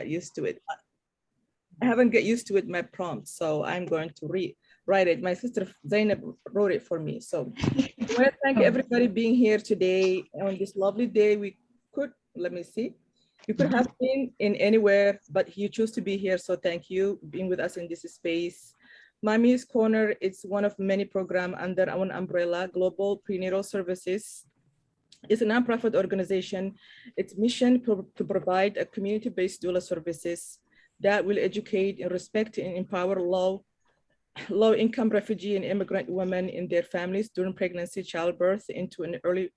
used to it. I haven't get used to it, my prompt, so I'm going to write it. My sister Zainab wrote it for me. So I want to thank everybody being here today on this lovely day. We could, let me see, you could have been in anywhere, but you choose to be here. So thank you being with us in this space. Mommy's Corner is one of many programs under our umbrella, Global Prenatal Services. It's a nonprofit organization. Its mission to provide a community-based doula services that will educate and respect and empower low-income refugee and immigrant women and their families during pregnancy, childbirth, into an early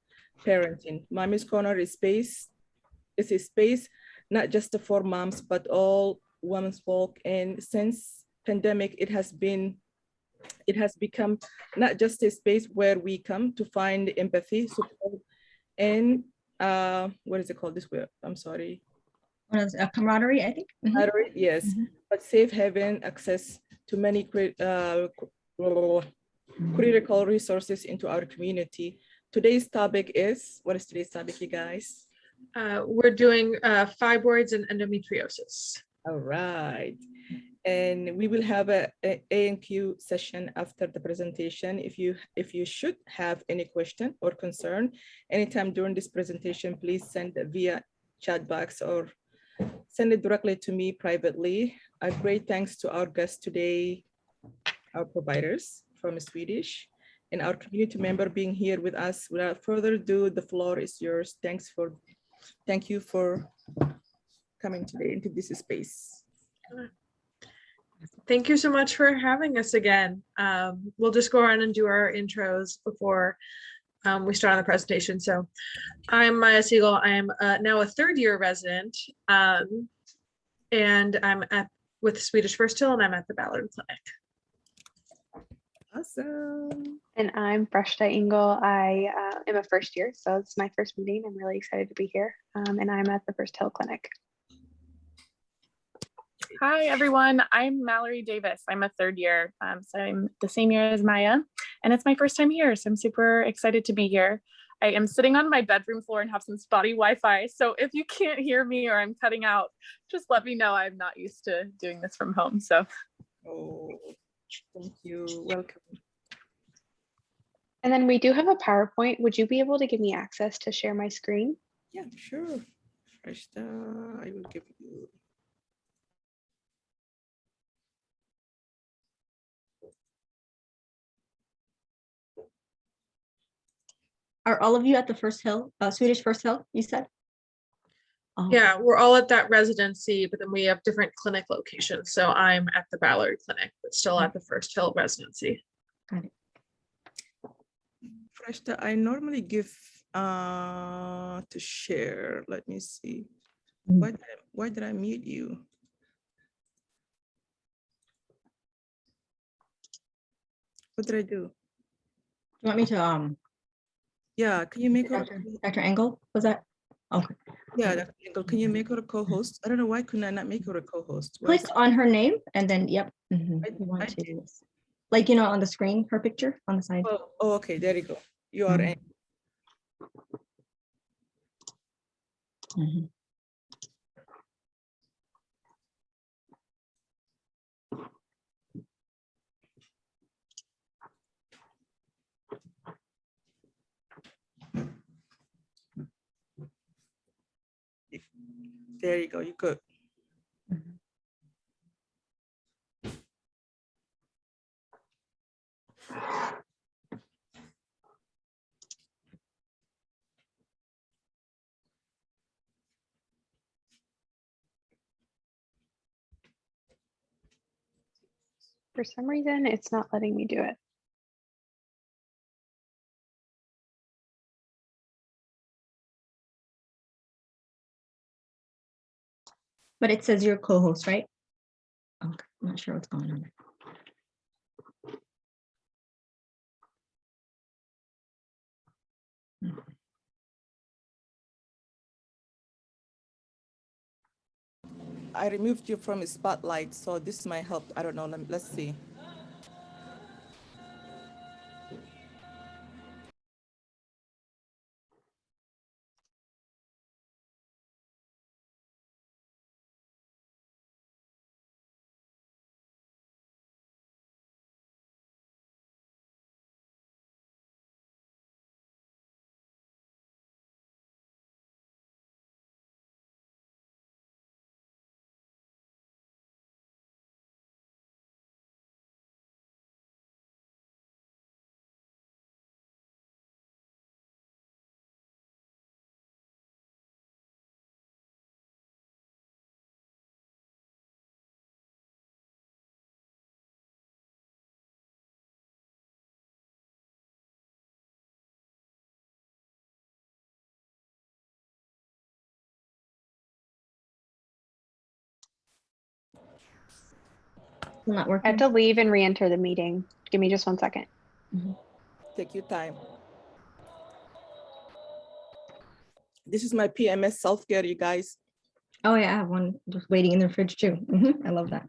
parenting. Mommy's Corner is a space not just for moms, but all women's folk. And since pandemic, it has become not just a space where we come to find empathy, support, and what is it called this way? I'm sorry. Camaraderie, I think. Camaraderie, yes, but safe haven, access to many critical resources into our community. Today's topic is, what is today's topic, you guys? We're doing fibroids and endometriosis. All right. And we will have a A&Q session after the presentation. If you should have any question or concern anytime during this presentation, please send it via chat box or send it directly to me privately. A great thanks to our guests today, our providers from Swedish, and our community member being here with us. Without further ado, the floor is yours. Thank you for coming today into this space. Thank you so much for having us again. We'll just go around and do our intros before we start on the presentation. So I'm Maya Siegel. I am now a third-year resident, and I'm with Swedish First Hill, and I'm at the Ballard Clinic. Awesome. And I'm Freshta Engel. I am a first year, so it's my first meeting. I'm really excited to be here, and I'm at the First Hill Clinic. Hi, everyone. I'm Mallory Davis. I'm a third year, so I'm the same year as Maya, and it's my first time here, so I'm super excited to be here. I am sitting on my bedroom floor and have some spotty Wi-Fi, so if you can't hear me or I'm cutting out, just let me know. I'm not used to doing this from home, so. Oh, thank you. Welcome. And then we do have a PowerPoint. Would you be able to give me access to share my screen? Yeah, sure. Freshta, I will give you. Are all of you at the First Hill, Swedish First Hill, you said? Oh. Yeah, we're all at that residency, but then we have different clinic locations. So I'm at the Ballard Clinic, but still at the First Hill residency. Got it. Freshta, I normally give to share. Let me see. Why did I mute you? What did I do? You want me to Yeah, can you make her Dr. Engel? Was that? Okay. Yeah, Dr. Engel, can you make her a co-host? I don't know, why couldn't I not make her a co-host? Click on her name and then yep. You want to did. like on the screen, her picture on the side. Oh, okay, there you go. You are in. There you go, you good. For some reason, it's not letting me do it. But it says you're co-host, right? Okay, I'm not sure what's going on. I removed you from the spotlight, so this might help. I don't know, let's see. Still not I have working. to leave and re-enter the meeting. Give me just 1 second. Take your time. This is my PMS self-care, you guys. Oh yeah, I have one just waiting in the fridge too. I love that.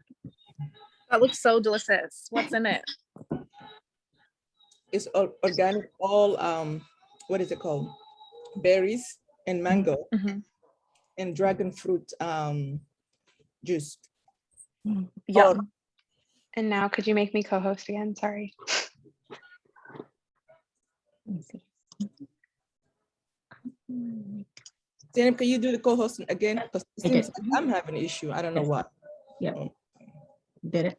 That looks so delicious. What's in it? It's organic, all what is it called? Berries and mango Mhm. and dragon fruit juice. Yum. And now could you make me co-host again? Sorry. Let me see. Zainab, can you do the co-hosting again? Because it I seems did. like I'm having an issue. I don't know Yes. what. Yeah, did it.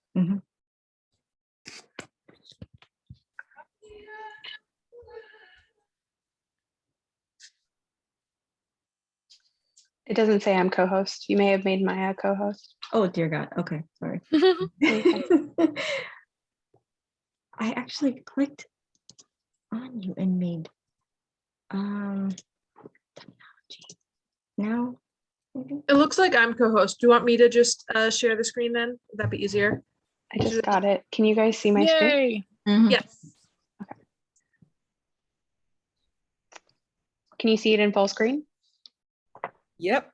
It doesn't say I'm co-host. You may have made Maya co-host. Oh dear God. Okay, sorry. Okay. I actually clicked on you and made technology. Now maybe? It looks like I'm co-host. Do you want me to just share the screen then? Would that be easier? I just got it. Can you guys see my screen? Yay. Yes. Can you see it in full screen? Yep.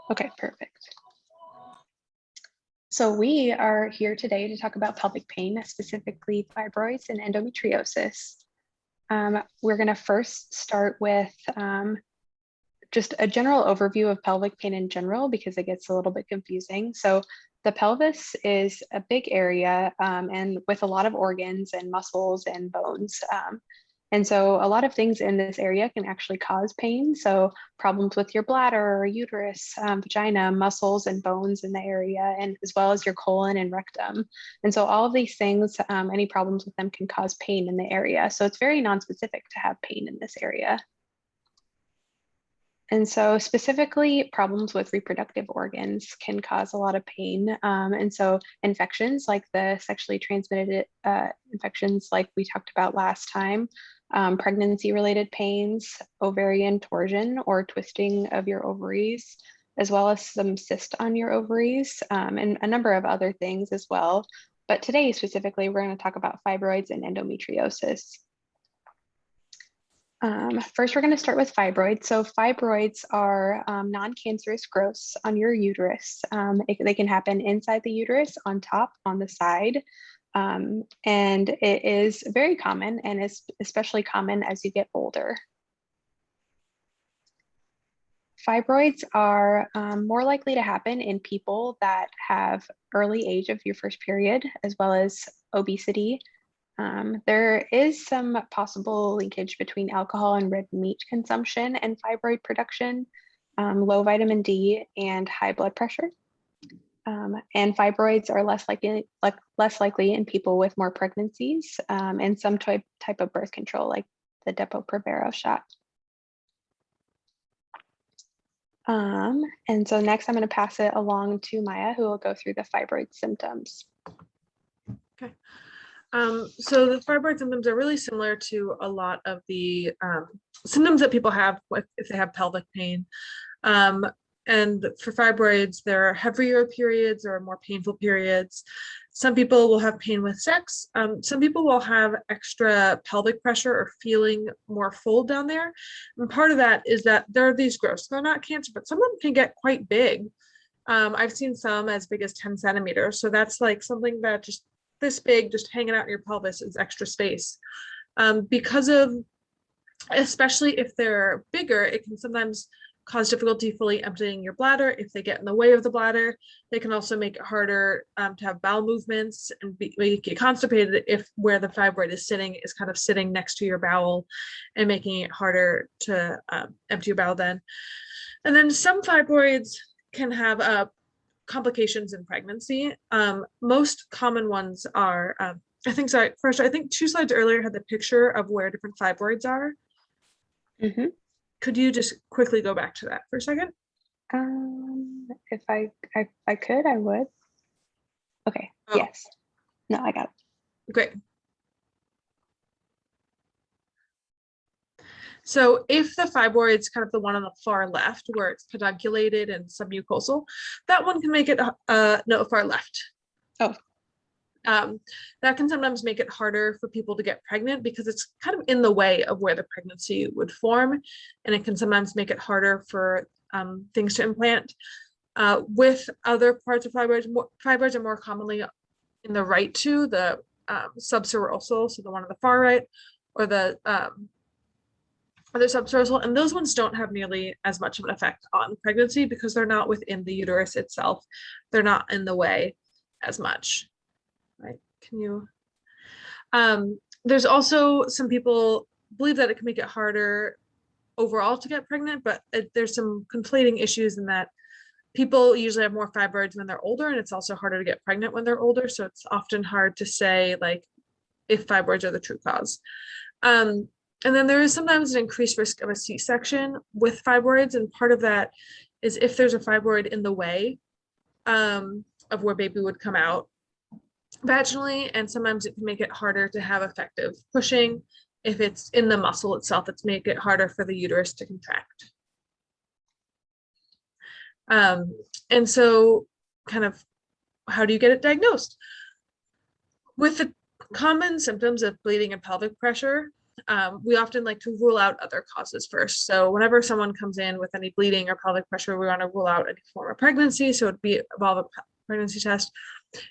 Okay, perfect. So we are here today to talk about pelvic pain, specifically fibroids and endometriosis. We're going to first start with just a general overview of pelvic pain in general, because it gets a little bit confusing. So the pelvis is a big area and with a lot of organs and muscles and bones. And so a lot of things in this area can actually cause pain. So problems with your bladder or uterus, vagina, muscles and bones in the area, and as well as your colon and rectum. And so all of these things, any problems with them can cause pain in the area. So it's very nonspecific to have pain in this area. And so specifically problems with reproductive organs can cause a lot of pain. And so infections like the sexually transmitted infections like we talked about last time, pregnancy-related pains, ovarian torsion or twisting of your ovaries, as well as some cyst on your ovaries, and a number of other things as well. But today specifically, we're going to talk about fibroids and endometriosis. First, we're going to start with fibroids. So fibroids are non-cancerous growths on your uterus. They can happen inside the uterus, on top, on the side. And it is very common and is especially common as you get older. Fibroids are more likely to happen in people that have early age of your first period, as well as obesity. There is some possible linkage between alcohol and red meat consumption and fibroid production, low vitamin D, and high blood pressure. And fibroids are less likely in people with more pregnancies and some type of birth control, like the Depo-Provera shot. And so next I'm going to pass it along to Maya, who will go through the fibroid symptoms. Okay. So the fibroid symptoms are really similar to a lot of the symptoms that people have if they have pelvic pain. And for fibroids, there are heavier periods or more painful periods. Some people will have pain with sex. Some people will have extra pelvic pressure or feeling more full down there. And part of that is that there are these growths. They're not cancer, but some of them can get quite big. I've seen some as big as 10 centimeters. So that's like something that just this big, just hanging out in your pelvis is extra space. Because of, especially if they're bigger, it can sometimes cause difficulty fully emptying your bladder. If they get in the way of the bladder, they can also make it harder to have bowel movements and make you constipated if where the fibroid is sitting is kind of sitting next to your bowel and making it harder to empty your bowel then. And then some fibroids can have complications in pregnancy. Most common ones are, I think 2 slides earlier had the picture of where different fibroids are. Mm-hmm. Could you just quickly go back to that for a second? If I could, I would. Okay, Oh. yes. No, I got it. Great. So if the fibroid's kind of the one on the far left where it's pedunculated and submucosal, that one can make it no, far left. Oh. That can sometimes make it harder for people to get pregnant because it's kind of in the way of where the pregnancy would form. And it can sometimes make it harder for things to implant. With other parts of fibroids, fibroids are more commonly in the right two, the subserosal, so the one on the far right, or the other subserosal, and those ones don't have nearly as much of an effect on pregnancy because they're not within the uterus itself. They're not in the way as much. Right? Can you? There's also some people believe that it can make it harder overall to get pregnant, but there's some conflating issues in that people usually have more fibroids when they're older, and it's also harder to get pregnant when they're older. So it's often hard to say like if fibroids are the true cause. And then there is sometimes an increased risk of a C-section with fibroids, and part of that is if there's a fibroid in the way of where baby would come out vaginally, and sometimes it can make it harder to have effective pushing. If it's in the muscle itself, it's make it harder for the uterus to contract. And so kind of how do you get it diagnosed? With the common symptoms of bleeding and pelvic pressure, we often like to rule out other causes first. So whenever someone comes in with any bleeding or pelvic pressure, we want to rule out any form of pregnancy. So it'd involve a pregnancy test.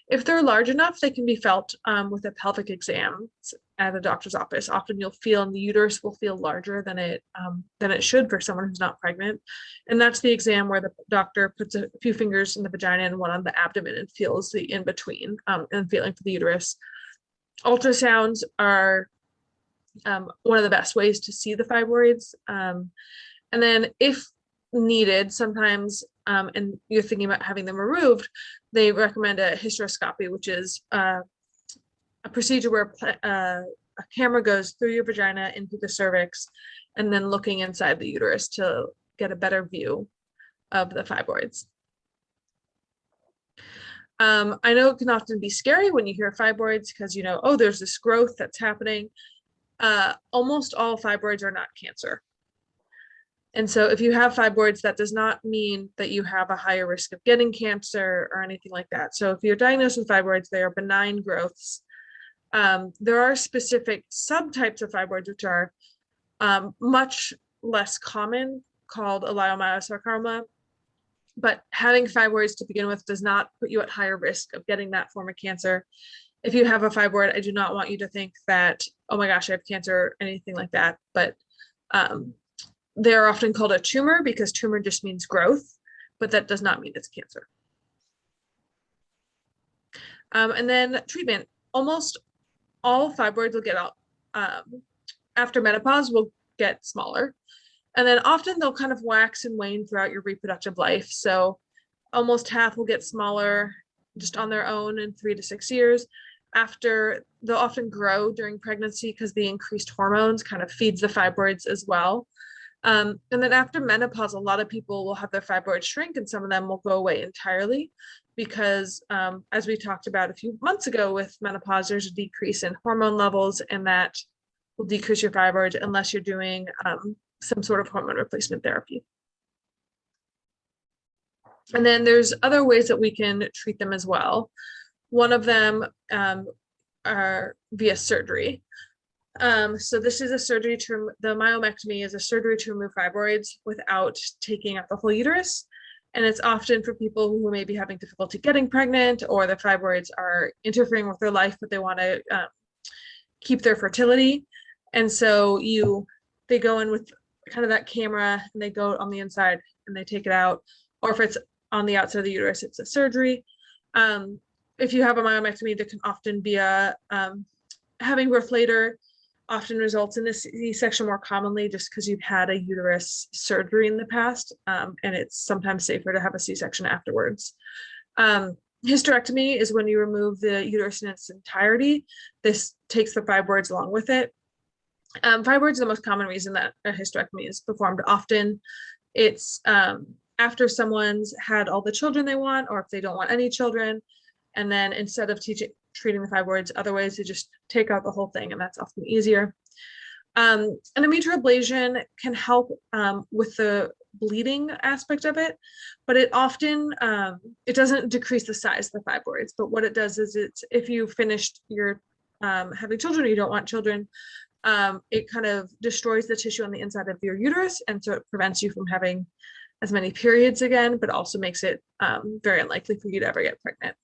If they're large enough, they can be felt with a pelvic exam at a doctor's office. Often you'll feel, and the uterus will feel larger than it should for someone who's not pregnant. And that's the exam where the doctor puts a few fingers in the vagina and one on the abdomen and feels the in between and feeling for the uterus. Ultrasounds are one of the best ways to see the fibroids. And then if needed, sometimes, and you're thinking about having them removed, they recommend a hysterectomy, which is a procedure where a camera goes through your vagina into the cervix and then looking inside the uterus to get a better view of the fibroids. I know it can often be scary when you hear fibroids because, you know, oh, there's this growth that's happening. Almost all fibroids are not cancer. And so if you have fibroids, that does not mean that you have a higher risk of getting cancer or anything like that. So if you're diagnosed with fibroids, they are benign growths. There are specific subtypes of fibroids which are much less common, called a leiomyosarcoma. But having fibroids to begin with does not put you at higher risk of getting that form of cancer. If you have a fibroid, I do not want you to think that, oh my gosh, I have cancer or anything like that. But they're often called a tumor because tumor just means growth, but that does not mean it's cancer. And then treatment. Almost all fibroids will get out after menopause will get smaller. And then often they'll kind of wax and wane throughout your reproductive life. So almost half will get smaller just on their own in 3 to 6 years. After, they'll often grow during pregnancy because the increased hormones kind of feeds the fibroids as well. And then after menopause, a lot of people will have their fibroids shrink and some of them will go away entirely because as we talked about a few months ago with menopause, there's a decrease in hormone levels and that will decrease your fibroids unless you're doing some sort of hormone replacement therapy. And then there's other ways that we can treat them as well. One of them are via surgery. So this is a surgery to, the myomectomy is a surgery to remove fibroids without taking out the whole uterus. And it's often for people who may be having difficulty getting pregnant or the fibroids are interfering with their life, but they want to keep their fertility. And so they go in with kind of that camera and they go on the inside and they take it out. Or if it's on the outside of the uterus, it's a surgery. If you have a myomectomy, there can often be having birth later often results in a C-section more commonly just because you've had a uterus surgery in the past, and it's sometimes safer to have a C-section afterwards. Hysterectomy is when you remove the uterus in its entirety. This takes the fibroids along with it. Fibroids are the most common reason that a hysterectomy is performed. Often it's after someone's had all the children they want, or if they don't want any children, and then instead of treating the fibroids other ways, they just take out the whole thing, and that's often easier. Endometrial ablation can help with the bleeding aspect of it, but it often, it doesn't decrease the size of the fibroids, but what it does is it's, if you finished your having children or you don't want children, it kind of destroys the tissue on the inside of your uterus. And so it prevents you from having as many periods again, but also makes it very unlikely for you to ever get pregnant.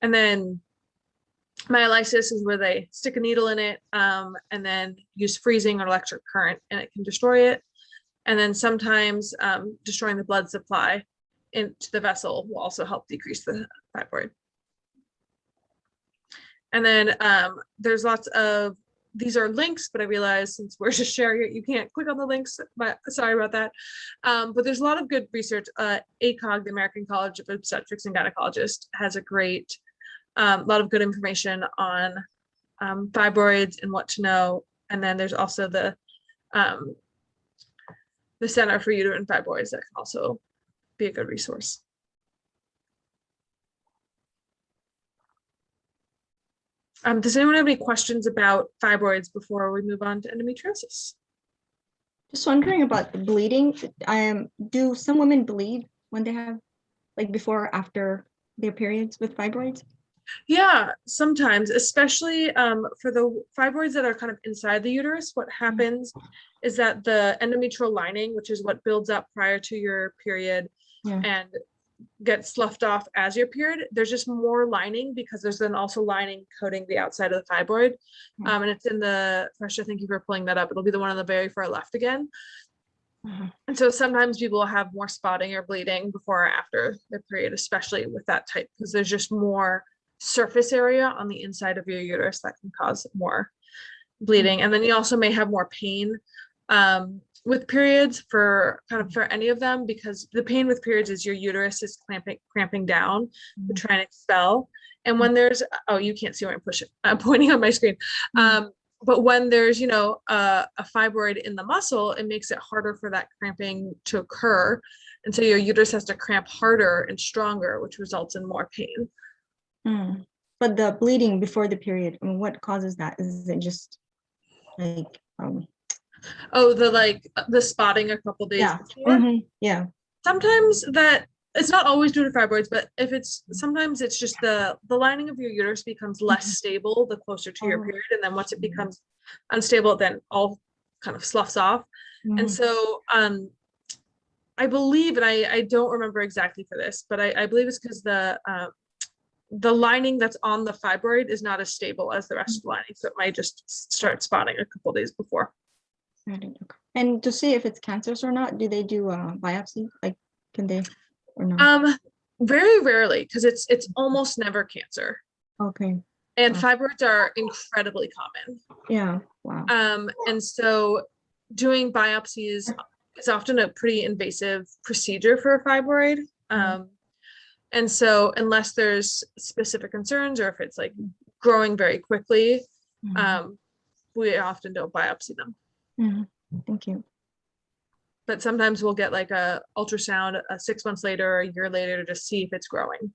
And then myolysis is where they stick a needle in it and then use freezing or electric current, and it can destroy it. And then sometimes destroying the blood supply into the vessel will also help decrease the fibroid. And then there's lots of, these are links, but I realize since we're just sharing it, you can't click on the links, but sorry about that. But there's a lot of good research. ACOG, the American College of Obstetrics and Gynecologists, has a great, lot of good information on fibroids and what to know. And then there's also the Center for Uterine Fibroids that can also be a good resource. Does anyone have any questions about fibroids before we move on to endometriosis? Just wondering about the bleeding. Do some women bleed when they have, like, before or after their periods with fibroids? Yeah, sometimes, especially for the fibroids that are kind of inside the uterus. What happens is that the endometrial lining, which is what builds up prior to your period and gets sloughed off as your period, there's just more lining because there's then also lining coating the outside of the fibroid. And it's in the, Fresh, thank you for pulling that up. It'll be the one on the very far left again. And so sometimes people will have more spotting or bleeding before or after their period, especially with that type, because there's just more surface area on the inside of your uterus that can cause more bleeding. And then you also may have more pain with periods for any of them, because the pain with periods is your uterus is cramping down to try and expel. And when there's, oh, you can't see where I'm pointing on my screen. But when there's, you know, a fibroid in the muscle, it makes it harder for that cramping to occur. And so your uterus has to cramp harder and stronger, which results in more pain. But the bleeding before the period, I mean, what causes that? Is it just like oh, the spotting a couple days before? Sometimes that, it's not always due to fibroids, but if it's, sometimes it's just the lining of your uterus becomes less stable the closer to your period, and then once it becomes unstable, then all kind of sloughs off. And so I believe, and I don't remember exactly for this, but I believe it's because the lining that's on the fibroid is not as stable as the rest of the lining, so it might just start spotting a couple days before. And to see if it's cancerous or not, do they do a biopsy? Like, can they or not? Very rarely, because it's almost never cancer. Okay. And fibroids are incredibly common. Yeah. Wow. And so doing biopsies is often a pretty invasive procedure for a fibroid. And so unless there's specific concerns, or if it's like growing very quickly, we often don't biopsy them. Thank you. But sometimes we'll get like a ultrasound 6 months later or a year later to see if it's growing.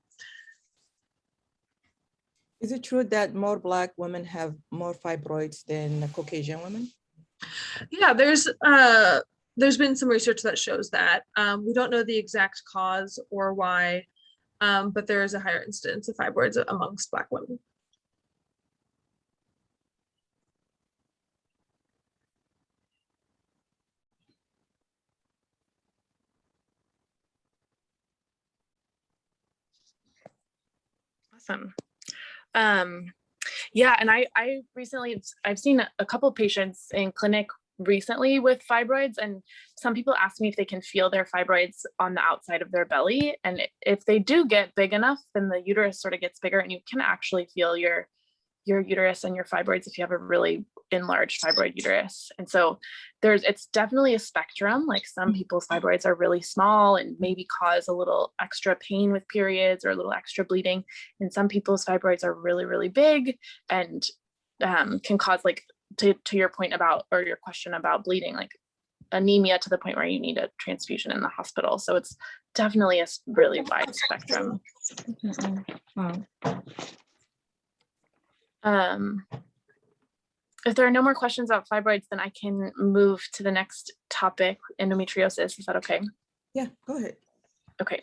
Is it true that more Black women have more fibroids than Caucasian women? Yeah, there's been some research that shows that. We don't know the exact cause or why, but there is a higher incidence of fibroids amongst Black women. Awesome. Yeah, and I recently, I've seen a couple of patients in clinic recently with fibroids, and some people ask me if they can feel their fibroids on the outside of their belly, and if they do get big enough, then the uterus sort of gets bigger, and you can actually feel your uterus and your fibroids if you have a really enlarged fibroid uterus. And so it's definitely a spectrum. Like, some people's fibroids are really small and maybe cause a little extra pain with periods or a little extra bleeding, and some people's fibroids are really, really big and can cause, like, to your point about, or your question about bleeding, like anemia to the point where you need a transfusion in the hospital. So it's definitely a really wide spectrum. Wow. if there are no more questions about fibroids, then I can move to the next topic, endometriosis. Is that okay? Yeah, go ahead. Okay.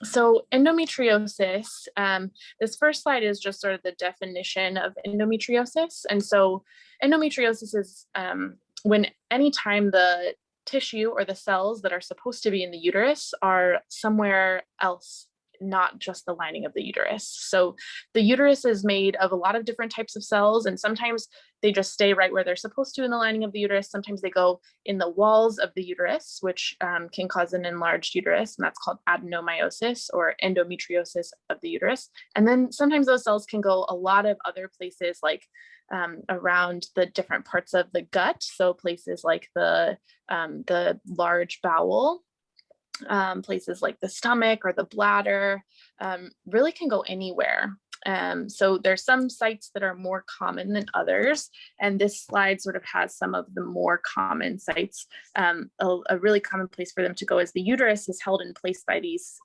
So endometriosis, this first slide is just sort of the definition of endometriosis. And so endometriosis is when anytime the tissue or the cells that are supposed to be in the uterus are somewhere else, not just the lining of the uterus. So the uterus is made of a lot of different types of cells, and sometimes they just stay right where they're supposed to in the lining of the uterus. Sometimes they go in the walls of the uterus, which can cause an enlarged uterus, and that's called adenomyosis or endometriosis of the uterus. And then sometimes those cells can go a lot of other places, like around the different parts of the gut. So places like the large bowel, places like the stomach or the bladder, really can go anywhere. So there's some sites that are more common than others, and this slide sort of has some of the more common sites. A really common place for them to go is the uterus is held in place by these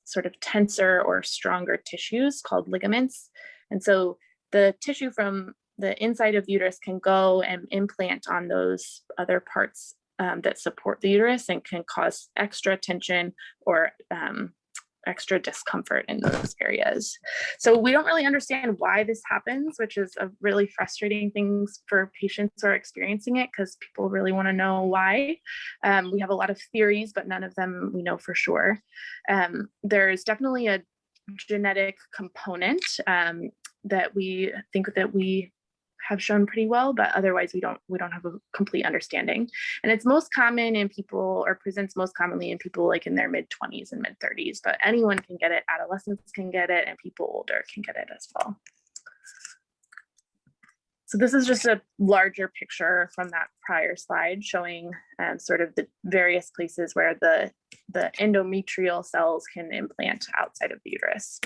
sort of tenser or stronger tissues called ligaments. And so the tissue from the inside of the uterus can go and implant on those other parts that support the uterus and can cause extra tension or extra discomfort in those areas. So we don't really understand why this happens, which is a really frustrating thing for patients who are experiencing it, because people really want to know why. We have a lot of theories, but none of them we know for sure. There's definitely a genetic component that we think that we have shown pretty well, but otherwise we don't have a complete understanding. And it's most common in people, or presents most commonly in people like in their mid-20s and mid-30s, but anyone can get it. Adolescents can get it, and people older can get it as well. So this is just a larger picture from that prior slide showing sort of the various places where the endometrial cells can implant outside of the uterus.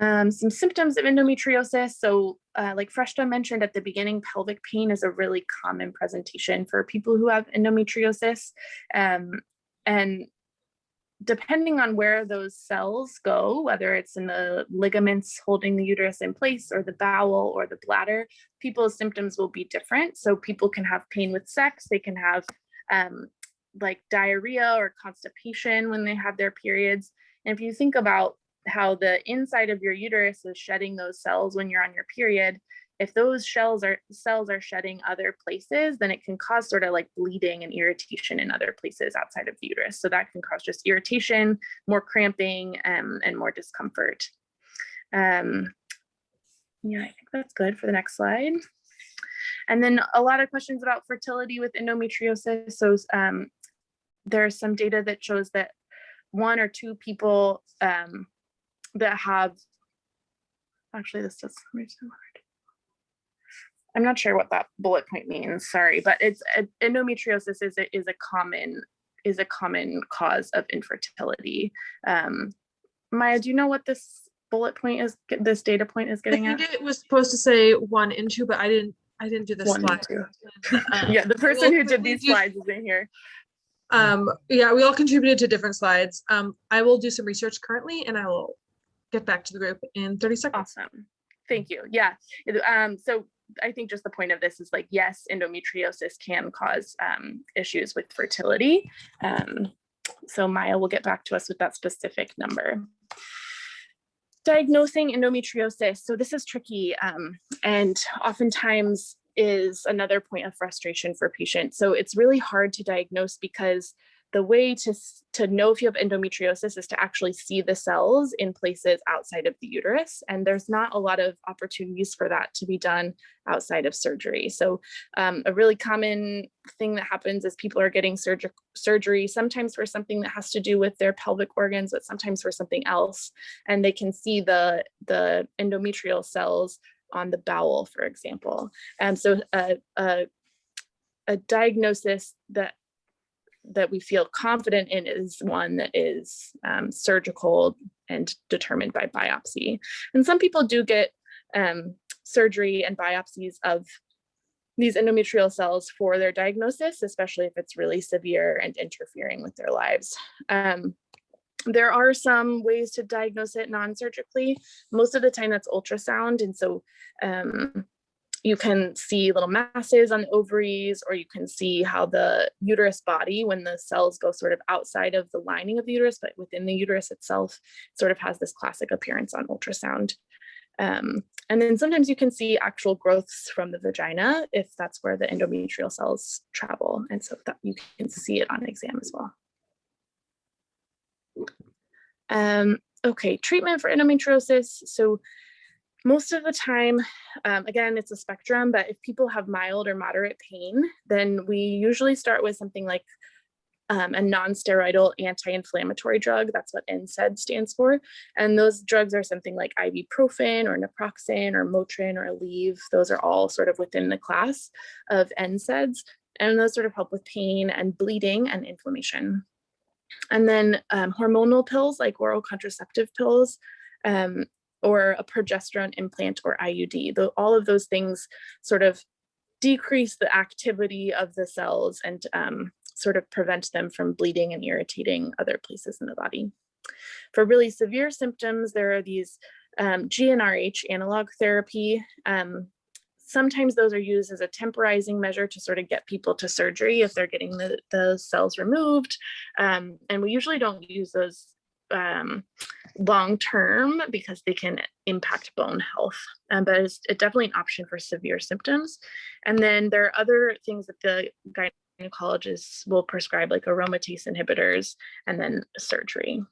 Some symptoms of endometriosis. So like Freshta mentioned at the beginning, pelvic pain is a really common presentation for people who have endometriosis. And depending on where those cells go, whether it's in the ligaments holding the uterus in place or the bowel or the bladder, people's symptoms will be different. So people can have pain with sex. They can have like diarrhea or constipation when they have their periods. And if you think about how the inside of your uterus is shedding those cells when you're on your period, if those cells are shedding other places, then it can cause sort of like bleeding and irritation in other places outside of the uterus. So that can cause just irritation, more cramping, and more discomfort. Yeah, I think that's good for the next slide. And then a lot of questions about fertility with endometriosis. So there's some data that shows that 1 or 2 people that have, actually this does, I'm not sure what that bullet point means, sorry, but it's endometriosis is a common cause of infertility. Maya, do you know what this bullet point is, this data point is getting at? I think it was supposed to say 1 and 2, but I didn't do the 1 slide. and 2. Yeah, the person who did these slides isn't here. Yeah, we all contributed to different slides. I will do some research currently, and I will get back to the group in 30 seconds. Awesome. Thank you. Yeah. So I think just the point of this is like, yes, endometriosis can cause issues with fertility. So Maya will get back to us with that specific number. Diagnosing endometriosis. So this is tricky and oftentimes is another point of frustration for patients. So it's really hard to diagnose because the way to know if you have endometriosis is to actually see the cells in places outside of the uterus. And there's not a lot of opportunities for that to be done outside of surgery. So a really common thing that happens is people are getting surgery, sometimes for something that has to do with their pelvic organs, but sometimes for something else. And they can see the endometrial cells on the bowel, for example. And so a diagnosis that we feel confident in is one that is surgical and determined by biopsy. And some people do get surgery and biopsies of these endometrial cells for their diagnosis, especially if it's really severe and interfering with their lives. There are some ways to diagnose it non-surgically. Most of the time that's ultrasound. And so you can see little masses on the ovaries, or you can see how the uterus body, when the cells go sort of outside of the lining of the uterus, but within the uterus itself, sort of has this classic appearance on ultrasound. And then sometimes you can see actual growths from the vagina if that's where the endometrial cells travel. And so that you can see it on exam as well. Okay, treatment for endometriosis. So most of the time, again, it's a spectrum, but if people have mild or moderate pain, then we usually start with something like a non-steroidal anti-inflammatory drug. That's what NSAID stands for. And those drugs are something like ibuprofen or naproxen or Motrin or Aleve. Those are all sort of within the class of NSAIDs. And those sort of help with pain and bleeding and inflammation. And then hormonal pills like oral contraceptive pills or a progesterone implant or IUD. All of those things sort of decrease the activity of the cells and sort of prevent them from bleeding and irritating other places in the body. For really severe symptoms, there are these GnRH analog therapy. Sometimes those are used as a temporizing measure to sort of get people to surgery if they're getting the cells removed. And we usually don't use those long-term because they can impact bone health, but it's definitely an option for severe symptoms. And then there are other things that the gynecologists will prescribe, like aromatase inhibitors, and then surgery.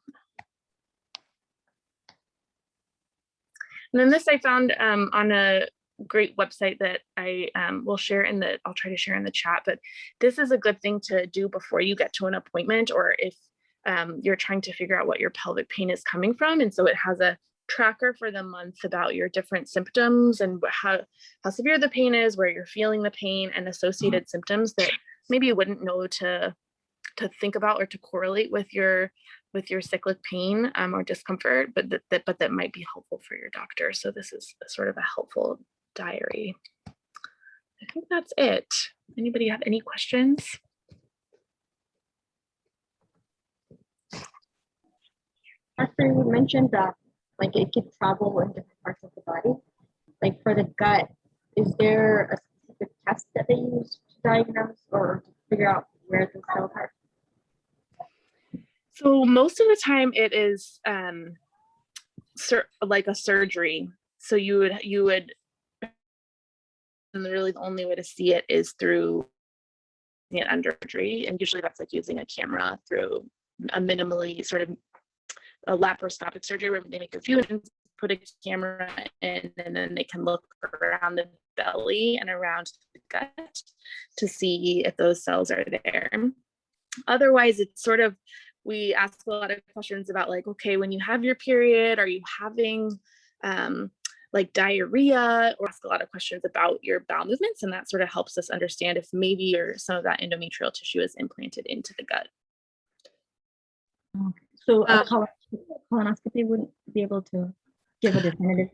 And then this I found on a great website that I will share I'll try to share in the chat, but this is a good thing to do before you get to an appointment, or if you're trying to figure out what your pelvic pain is coming from. And so it has a tracker for the month about your different symptoms and how severe the pain is, where you're feeling the pain, and associated symptoms that maybe you wouldn't know to think about or to correlate with your cyclic pain or discomfort, but that might be helpful for your doctor. So this is sort of a helpful diary. I think that's it. Anybody have any questions? After you mentioned that, like, it could travel in different parts of the body, like for the gut, is there a specific test that they use to diagnose or to figure out where the cells are? So most of the time it is like a surgery. So you would, and really the only way to see it is through it under surgery, and usually that's like using a camera through a minimally sort of a laparoscopic surgery where they make a few and put a camera in, and then they can look around the belly and around the gut to see if those cells are there. Otherwise, it's sort of, we ask a lot of questions about, like, okay, when you have your period, are you having like diarrhea, or ask a lot of questions about your bowel movements, and that sort of helps us understand if maybe some of that endometrial tissue is implanted into the gut. Okay. So a colonoscopy wouldn't be able to give a definitive.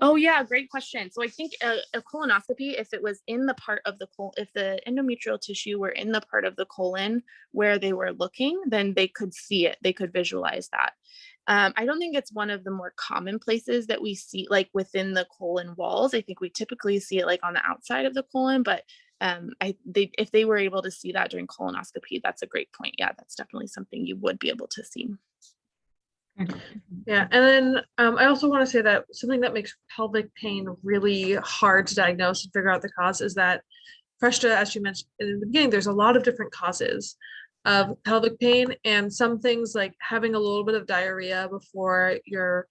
Oh yeah, great question. So I think a colonoscopy, if it was in the part of the colon, if the endometrial tissue were in the part of the colon where they were looking, then they could see it, they could visualize that. I don't think it's one of the more common places that we see, like within the colon walls. I think we typically see it like on the outside of the colon, but if they were able to see that during colonoscopy, that's a great point. Yeah, that's definitely something you would be able to see. Yeah, and then I also want to say that something that makes pelvic pain really hard to diagnose and figure out the cause is that, Freshta, as you mentioned in the beginning, there's a lot of different causes of pelvic pain, and some things like having a little bit of diarrhea before your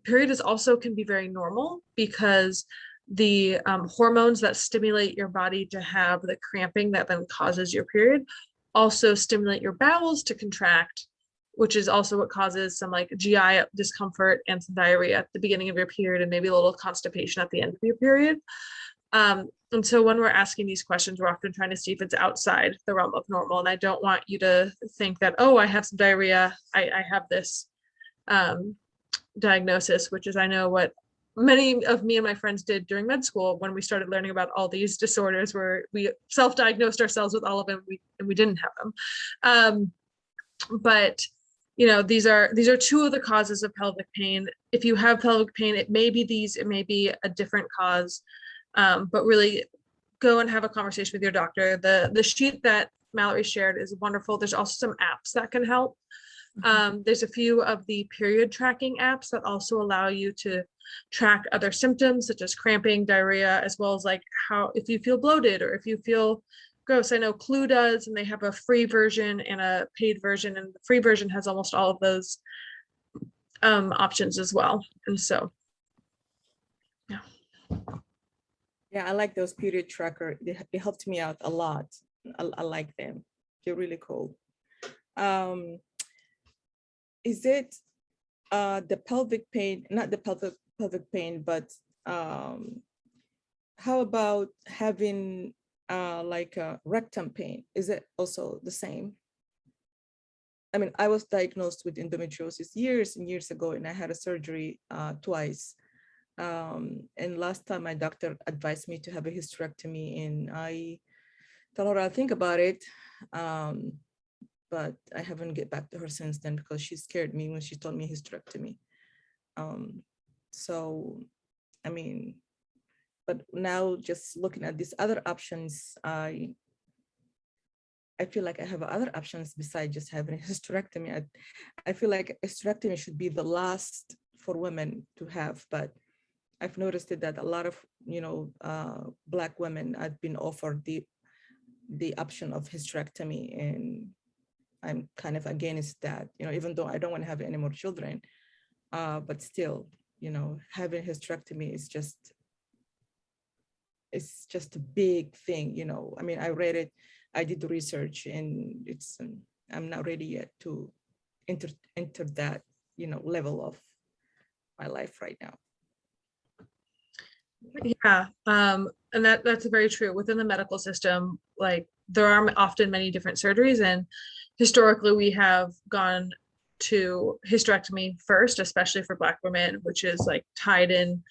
period can be very normal, because the hormones that stimulate your body to have the cramping that then causes your period also stimulate your bowels to contract, which is also what causes some like GI discomfort and some diarrhea at the beginning of your period, and maybe a little constipation at the end of your period. And so when we're asking these questions, we're often trying to see if it's outside the realm of normal. And I don't want you to think that, oh, I have some diarrhea, I have this diagnosis, which is, I know what many of me and my friends did during med school when we started learning about all these disorders, where we self-diagnosed ourselves with all of them and we didn't have them. But you know, these are two of the causes of pelvic pain. If you have pelvic pain, it may be these, it may be a different cause, but really go and have a conversation with your doctor. The sheet that Mallory shared is wonderful. There's also some apps that can help. There's a few of the period tracking apps that also allow you to track other symptoms such as cramping, diarrhea, as well as like how, if you feel bloated or if you feel gross. I know Clue does, and they have a free version and a paid version, and the free version has almost all of those options as well. And so, yeah. Yeah, I like those period tracker. They helped me out a lot. I like them. They're really cool. Is it the pelvic pain, not the pelvic pain, but how about having like a rectum pain? Is it also the same? I mean, I was diagnosed with endometriosis years and years ago, and I had a surgery twice. And last time my doctor advised me to have a hysterectomy, and I told her I'll think about it. But I haven't get back to her since then because she scared me when she told me hysterectomy. So, I mean, but now just looking at these other options, I feel like I have other options besides just having a hysterectomy. I feel like a hysterectomy should be the last for women to have, but I've noticed that a lot of, you know, Black women have been offered the option of hysterectomy, and I'm kind of against that, you know, even though I don't want to have any more children, but still, you know, having hysterectomy is just, it's just a big thing, you know. I mean, I read it, I did the research, and it's, I'm not ready yet to enter that, you know, level of my life right now. Yeah, and that's very true. Within the medical system, like there are often many different surgeries, and historically we have gone to hysterectomy first, especially for Black women, which is like tied in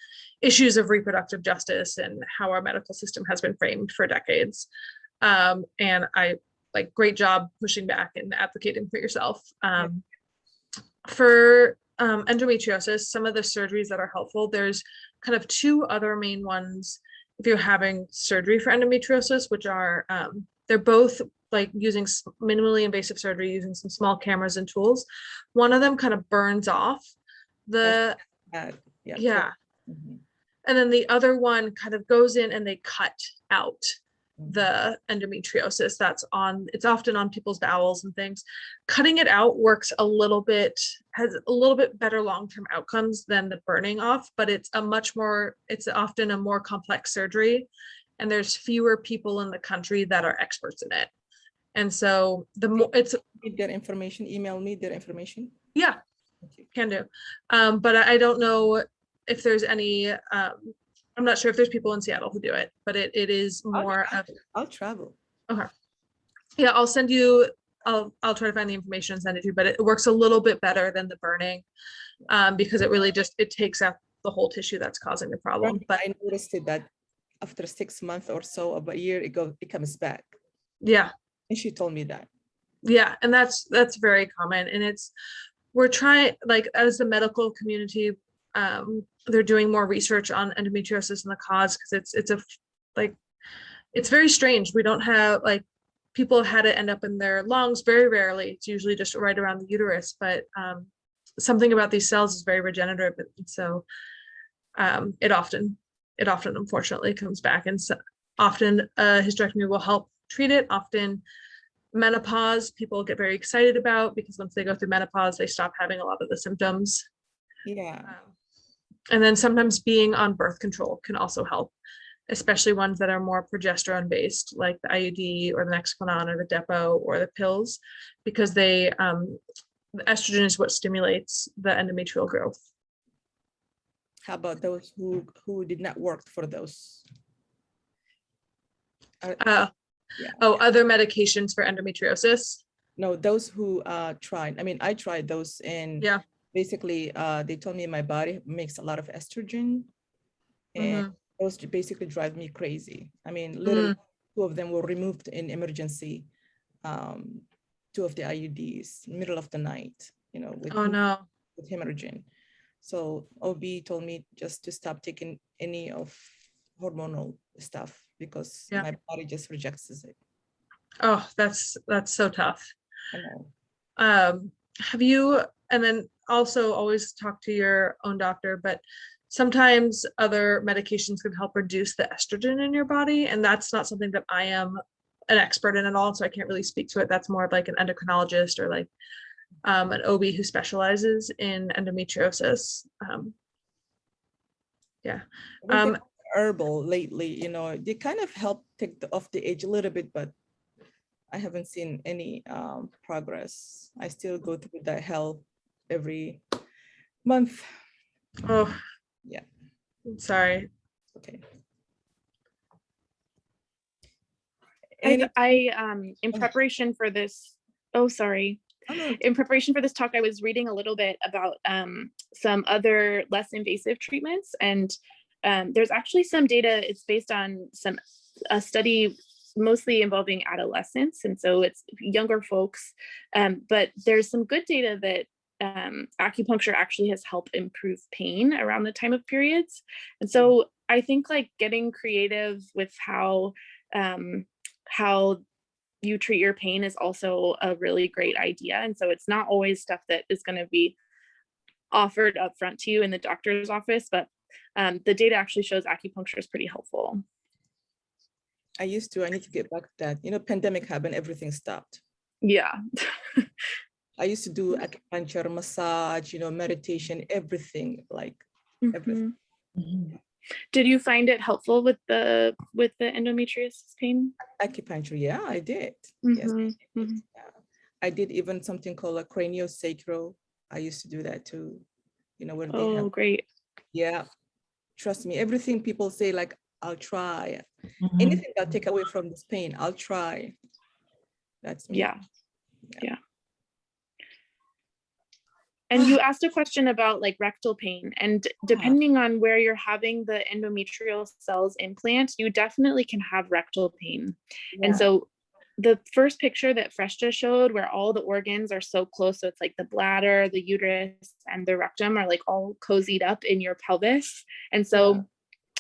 issues of reproductive justice and how our medical system has been framed for decades. And I like, great job pushing back and advocating for yourself. For endometriosis, some of the surgeries that are helpful, there's kind of two other main ones if you're having surgery for endometriosis, which are, they're both like using minimally invasive surgery, using some small cameras and tools. One of them kind of burns off the, yeah. Mm-hmm. And then the other one kind of goes in and they cut out the endometriosis that's on, it's often on people's bowels and things. Cutting it out works a little bit, has a little bit better long-term outcomes than the burning off, but it's a much more, it's often a more complex surgery, and there's fewer people in the country that are experts in it. And so the more it's, need their information, email me their information. Yeah, can do. But I don't know if there's any, I'm not sure if there's people in Seattle who do it, but it is more of, I'll travel. Okay. Yeah, I'll send you, I'll try to find the information and send it to you, but it works a little bit better than the burning, because it really just, it takes out the whole tissue that's causing the problem. But I noticed that after 6 months or so of a year, it comes back. Yeah. And she told me that. Yeah, and that's very common. And it's, we're trying, like, as the medical community, they're doing more research on endometriosis and the cause, because it's a, like, it's very strange. We don't have, like, people have had it end up in their lungs very rarely. It's usually just right around the uterus, but something about these cells is very regenerative. And so it often unfortunately comes back, and so often hysterectomy will help treat it. Often menopause people get very excited about, because once they go through menopause, they stop having a lot of the symptoms. Yeah. And then sometimes being on birth control can also help, especially ones that are more progesterone based, like the IUD or the Nexplanon or the Depo or the pills, because they, the estrogen is what stimulates the endometrial growth. How about those who did not work for those? Yeah. Oh, other medications for endometriosis? No, those who tried. I mean, I tried those, and yeah, basically they told me my body makes a lot of estrogen, and those basically drive me crazy. I mean, literally 2 of them were removed in emergency, 2 of the IUDs, middle of the night. you know, Oh no. with hemorrhaging. So OB told me just to stop taking any of hormonal stuff because Yeah. my body just rejects it. Oh, that's so tough. I know. Have you, and then also always talk to your own doctor, but sometimes other medications can help reduce the estrogen in your body. And that's not something that I am an expert in at all. So I can't really speak to it. That's more of like an endocrinologist or like an OB who specializes in endometriosis. Yeah. Herbal lately, you know, they kind of help take off the edge a little bit, but I haven't seen any progress. I still go through the hell every month. Oh, yeah. I'm sorry. Okay. In preparation for this, oh, sorry. In preparation for this talk, I was reading a little bit about some other less invasive treatments, and there's actually some data. It's based on a study mostly involving adolescents, and so it's younger folks, but there's some good data that acupuncture actually has helped improve pain around the time of periods. And so I think like getting creative with how you treat your pain is also a really great idea. And so it's not always stuff that is going to be offered up front to you in the doctor's office, but the data actually shows acupuncture is pretty helpful. I need to get back to that. You know, pandemic happened, everything stopped. Yeah. I used to do acupuncture, massage, you know, meditation, everything, like everything. Mm-hmm. Did you find it helpful with the endometriosis pain? Acupuncture, yeah, I did. Mm-hmm. Yes, Mm-hmm. yeah. I did even something called a craniosacral. I used to do that too. You know, when they have. Great. Yeah, trust me. Everything people say, like, I'll try. Anything that'll take away from this pain, I'll try. That's me. Yeah. And you asked a question about like rectal pain, and depending on where you're having the endometrial cells implant, you definitely can have rectal pain. Yeah. And so the first picture that Freshta showed, where all the organs are so close, so it's like the bladder, the uterus, and the rectum are like all cozied up in your pelvis. And so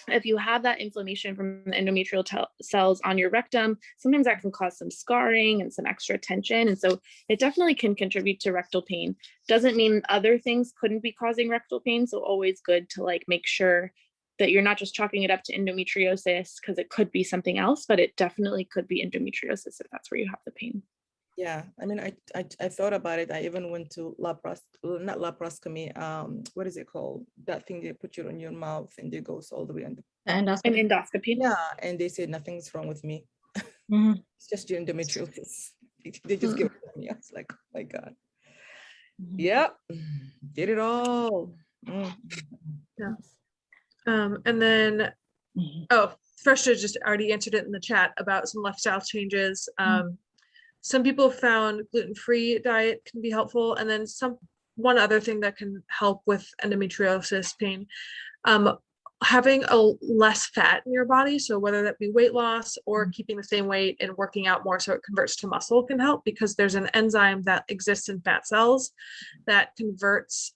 if you have that inflammation from the endometrial cells on your rectum, sometimes that can cause some scarring and some extra tension. And so it definitely can contribute to rectal pain. Doesn't mean other things couldn't be causing rectal pain. So always good to like make sure that you're not just chalking it up to endometriosis, because it could be something else, but it definitely could be endometriosis if that's where you have the pain. Yeah, I mean, I thought about it. I even went to not laparoscopy. What is it called? That thing they put you on your mouth and it goes all the way under. An endoscopy. Yeah, and they said nothing's wrong with me. It's just your endometriosis. They just give it to me. I was like, oh my God. Yeah, did it all. Yeah. And then, Freshta just already answered it in the chat about some lifestyle changes. Some people found gluten-free diet can be helpful. And then one other thing that can help with endometriosis pain, having less fat in your body. So whether that be weight loss or keeping the same weight and working out more so it converts to muscle can help, because there's an enzyme that exists in fat cells that converts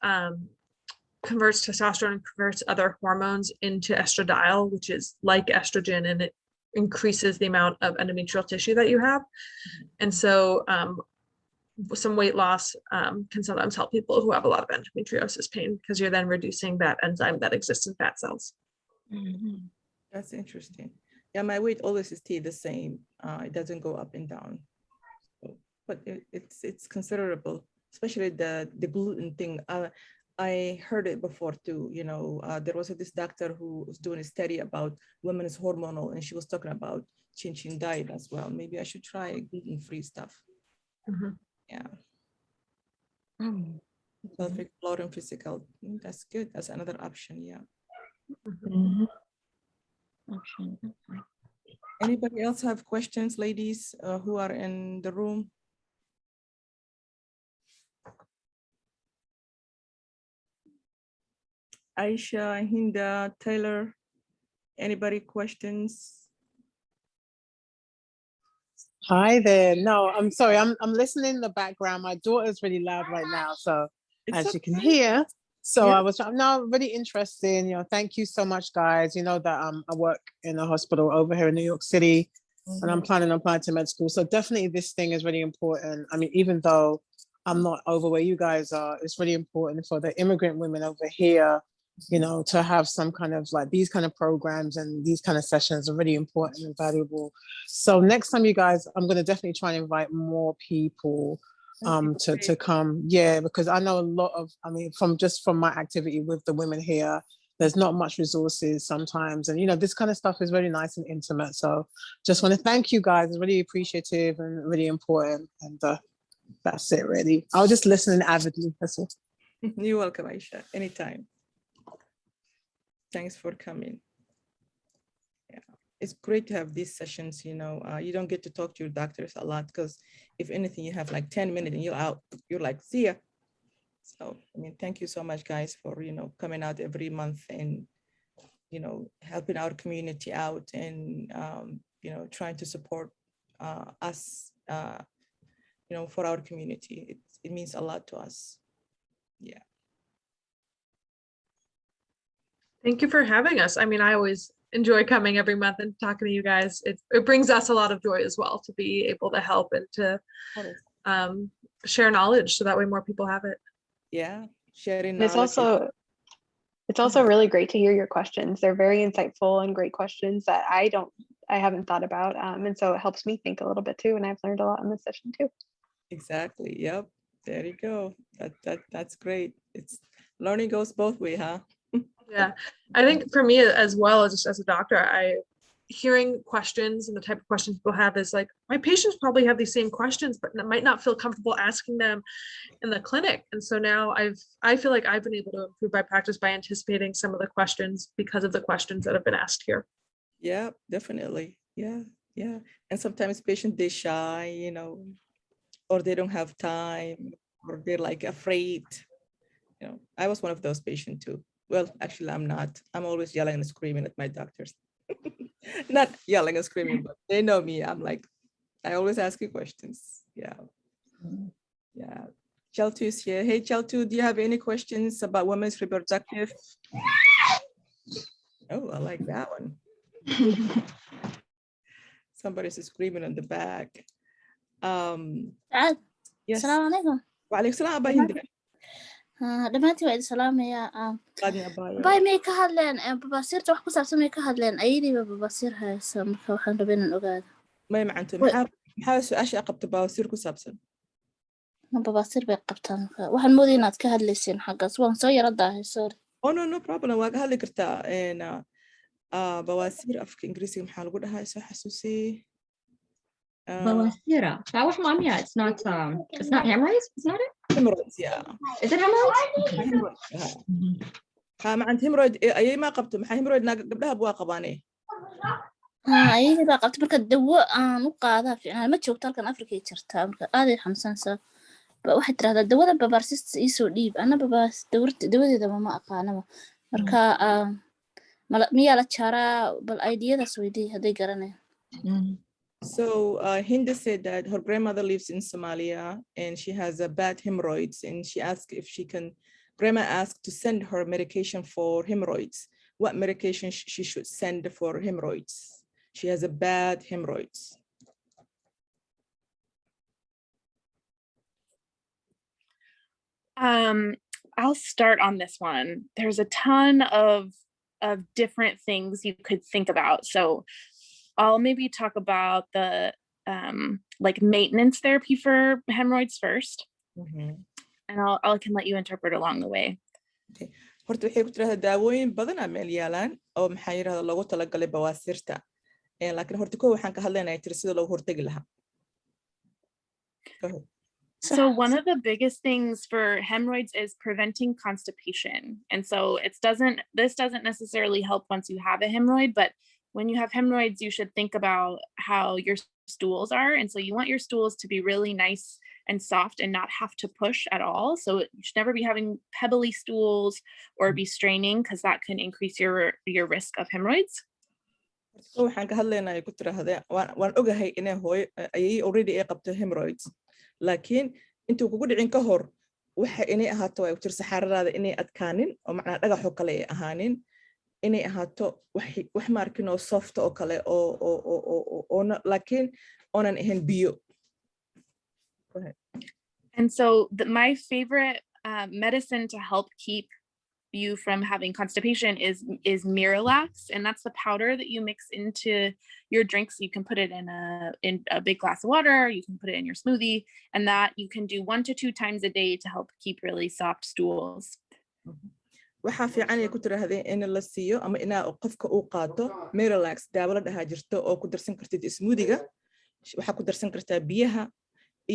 testosterone and converts other hormones into estradiol, which is like estrogen, and it increases the amount of endometrial tissue that you have. And so some weight loss can sometimes help people who have a lot of endometriosis pain, because you're then reducing that enzyme that exists in fat cells. That's interesting. Yeah, my weight always stay the same. It doesn't go up and down. So, but it's considerable, especially the gluten thing. I heard it before too. You know, there was this doctor who was doing a study about women's hormonal, and she was talking about changing diet as well. Maybe I should try gluten-free stuff. Yeah. Pelvic floor and physical. That's good. That's another option. Yeah. Anybody else have questions, ladies, who are in the room? Aisha, Hinda, Taylor, anybody questions? Hi there. No, I'm sorry. I'm listening in the background. My daughter's really loud right now, so It's as you can okay. hear. So Yeah. I was no really interested. Thank you so much, guys. You know that I work in a hospital over here in New York City, and I'm planning on applying to med school. So definitely this thing is really important. I mean, even though I'm not over where you guys are, it's really important for the immigrant women over here, to have some kind of like these kind of programs, and these kind of sessions are really important and valuable. So next time, you guys, I'm going to definitely try and invite more people to come. Yeah, because I know a lot of, I mean, from my activity with the women here, there's not much resources sometimes. And, this kind of stuff is really nice and intimate. So just want to thank you guys. It's really appreciative and really important. And that's it, really. I'll just listen avidly. That's all. You're welcome, Aisha. Anytime. Thanks for coming. Yeah, it's great to have these sessions. You don't get to talk to your doctors a lot because if anything, you have like 10 minutes and you're out. You're like, see ya. So, I mean, thank you so much, guys, for, coming out every month and, helping our community out and, trying to support us, for our community. It means a lot to us. Yeah. Thank you for having us. I mean, I always enjoy coming every month and talking to you guys. It brings us a lot of joy as well to be able to help and to share knowledge so that way more people have it. Yeah, sharing And knowledge. it's also really great to hear your questions. They're very insightful and great questions that I haven't thought about. And so it helps me think a little bit too. And I've learned a lot in this session too. Exactly. Yep. There you go. That's great. It's learning goes both ways, huh? Yeah, I think for me as well, just as a doctor, hearing questions and the type of questions people have is like, my patients probably have these same questions, but might not feel comfortable asking them in the clinic. And so now I feel like I've been able to improve my practice by anticipating some of the questions because of the questions that have been asked here. Yeah, definitely. Yeah, yeah. And sometimes patients, they're shy, or they don't have time, or they're like afraid. I was one of those patients too. Well, actually, I'm not. I'm always yelling and screaming at my doctors. Not yelling and screaming, but they know me. I'm like, I always ask you questions. Yeah. Yeah. Cheltu is here. Hey, Cheltu, do you have any questions about women's reproductive? Oh, I like that one. Somebody's screaming on the back. Yes. السلام عليكم. وعليكم السلام أبا هند. dhammaantiin waa idin salaamayaa. قادني أبا. Bay may ka hadleen babaasiirta wax ku saabsan may ka hadleen ayadiiba babaasiir haysa marka waxaan rabay inaan ogaado. ما معناته maxaa su-aasha qabta baawasiir ku saabsan? Babaasiir bay qabtaan marka waxaan moodayay inaad ka hadlayseen xaggaas waan soo yara daahay sorry. Oh no problem waa ka hadli kartaa bawaasiir afka ingiriisiga maxaa lagu dhahaa soo xasuusii Bawasira. That was mom. Yeah, it's not hemorrhoids, is not it? hemorrhoids, yeah. Is it hemorrhoids? macanta hemorrhoid ayay ma qabto maxaa hemorrhoid gabdhaha waa qabaanee ayadii baa qabta marka dawo aan u qaadaa fiican ma joogto halkan Afrika ay jirtaa marka aad ay xamsanaysaa waxay tiraahdaa dawada babaarsiista ii soo dhiib ana babaas dawadeeda ma aqaanaba marka miyaa la jaaraa bal ideadaas weydii hadday garanayaan. So Hinda said that her grandmother lives in Somalia and she has a bad hemorrhoids, and she asked if grandma asked to send her medication for hemorrhoids. What medication she should send for hemorrhoids? She has a bad hemorrhoids. I'll start on this one. There's a ton of different things you could think about. So I'll maybe talk about the like maintenance therapy for hemorrhoids first, and I can let you interpret along the way. Okay. horta waxay ku tiraahdaa daawooyin badan meel yaalaan oo maxaa yiraahdaa loogu talagalay bawaasirta laakiin horta koow waxaan ka hadlaynayaa tir sida loogu hortagi lahaa. So one of the biggest things for hemorrhoids is preventing constipation. And so this doesn't necessarily help once you have a hemorrhoid, but when you have hemorrhoids, you should think about how your stools are. And so you want your stools to be really nice and soft and not have to push at all. So you should never be having pebbly stools or be straining because that can increase your risk of hemorrhoids. waxaan ka hadlaynaa ku tiraahdaa waan ogahay inay hooyo ayay already ay qabto hemorrhoids laakiin intuu kugu dhicin ka hor waxa inay ahaato ay ku jir saxaradaada inay adkaanin oo macnaa dhagaxo kale ay ahaanin inay ahaato wax ma arkin oo soft oo kale oo laakiin oonan ahayn biyo. Go ahead. And so my favorite medicine to help keep you from having constipation is Miralax, and that's the powder that you mix into your drinks. You can put it in a big glass of water, you can put it in your smoothie, and that you can do 1 to 2 times a day to help keep really soft stools. waxaa fiican ay ku tiraahday in la siiyo ama inaa qofka uu qaato Miralax daawo la dhahaa jirto oo ku darsan kartid smoothiga waxaa ku darsan kartaa biyaha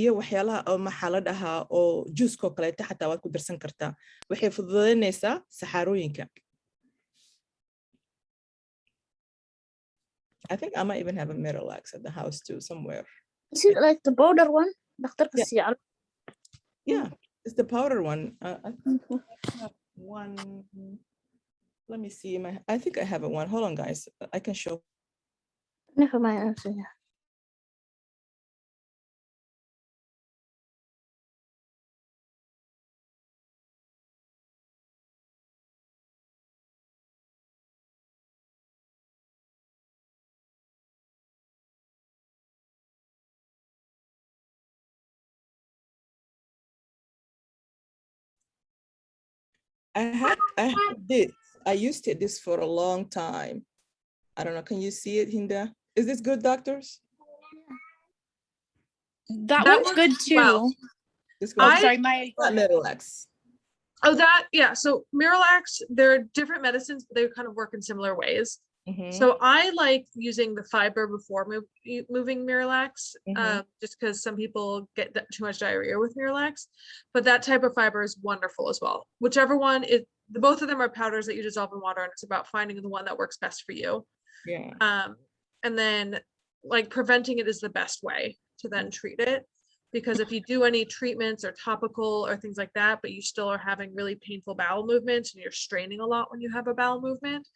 iyo waxyaalaha oo maxaa la dhahaa oo juice-ko kaleeto xataa waad ku darsan kartaa waxay fududeynaysaa saxarooyinka. I think I might even have a Miralax at the house too somewhere. Is it like the powder one? Yeah, it's the powder one. I think I have one. Let me see. I think I have one. Hold on, guys. I can show. Never mind. I used this for a long time. I don't know. Can you see it, Hinda? Is this good, doctors? That one's good too. Well. Sorry, my Miralax. Oh, yeah. So Miralax, they're different medicines, but they kind of work in similar ways. So I like using the fiber before moving Miralax, just because some people get too much diarrhea with Miralax, but that type of fiber is wonderful as well. Whichever one is, both of them are powders that you dissolve in water, and it's about finding the one that works best for you. Yeah. And then like preventing it is the best way to then treat it. Because if you do any treatments or topical or things like that, but you still are having really painful bowel movements and you're straining a lot when you have a bowel movement,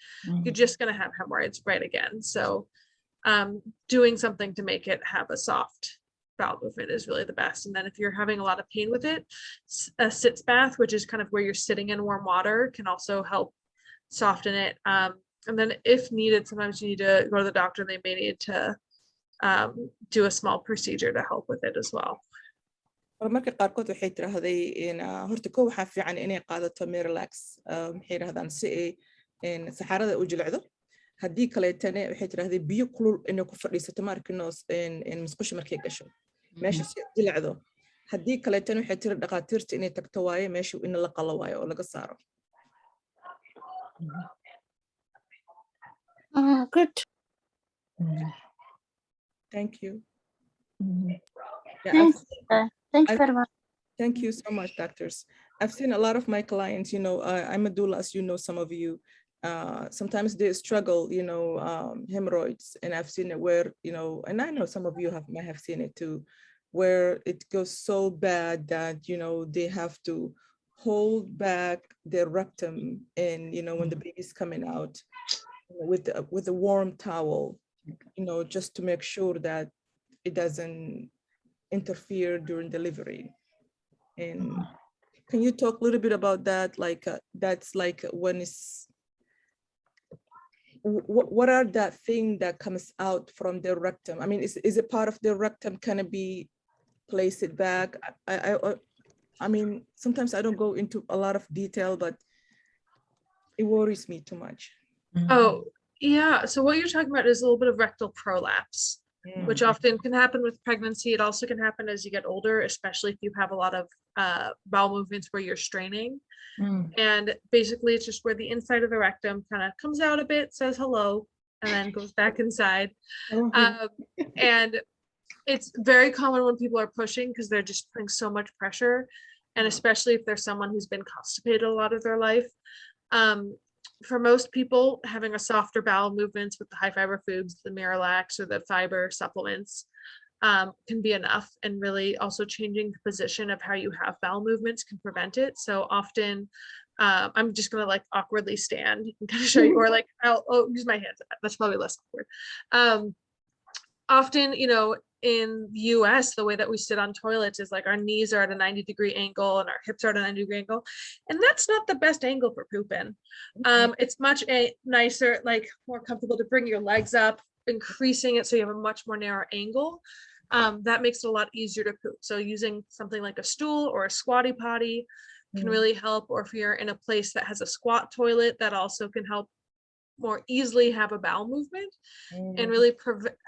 you're just going to have hemorrhoids right again. So doing something to make it have a soft bowel movement is really the best. And then if you're having a lot of pain with it, a sitz bath, which is kind of where you're sitting in warm water, can also help soften it. And then if needed, sometimes you need to go to the doctor and they may need to do a small procedure to help with it as well. marka qaarkood waxay tiraahday in horta ko waxa fiican inay qaadato Miralax maxay yiraahdaan si ay saxarada u jilcdo hadii kale tane waxay tiraahday biyo kulul inay ku fadhiisato markino in musqusha markay gasho meesha si jilcdo hadii kale tane waxay tira dhaqaatiirta inay tagto waaye meesha in la qalo waaye oo laga saaro. Good. Thank you. Thanks very much. Thank you so much, doctors. I've seen a lot of my clients, you know, I'm a doula, as you know, some of you, sometimes they struggle, you know, hemorrhoids, and I've seen it where, you know, and I know some of you might have seen it too, where it goes so bad that, you know, they have to hold back their rectum and, you know, when the baby's coming out with a warm towel, you know, just to make sure that it doesn't interfere during delivery. And can you talk a little bit about that? Like that's like when it's what are that thing that comes out from the rectum? I mean, is it part of the rectum? Can it be place it back? I mean, sometimes I don't go into a lot of detail, but it worries me too much. Oh yeah, so what you're talking about is a little bit of rectal prolapse, which often can happen with pregnancy. It also can happen as you get older, especially if you have a lot of bowel movements where you're straining. And basically it's just where the inside of the rectum kind of comes out a bit, says hello, and then goes back inside. And it's very common when people are pushing because they're just putting so much pressure. And especially if there's someone who's been constipated a lot of their life. For most people, having a softer bowel movements with the high fiber foods, the Miralax or the fiber supplements can be enough, and really also changing the position of how you have bowel movements can prevent it. So often I'm just gonna like awkwardly stand and kind of show you, or like I'll use my hands. That's probably less awkward. Often, you know, in the US, the way that we sit on toilets is like our knees are at a 90-degree angle and our hips are at a 90-degree angle. And that's not the best angle for pooping. It's much nicer, like more comfortable to bring your legs up, increasing it so you have a much more narrow angle. That makes it a lot easier to poop. So using something like a stool or a squatty potty can really help. Or if you're in a place that has a squat toilet, that also can help more easily have a bowel movement. And really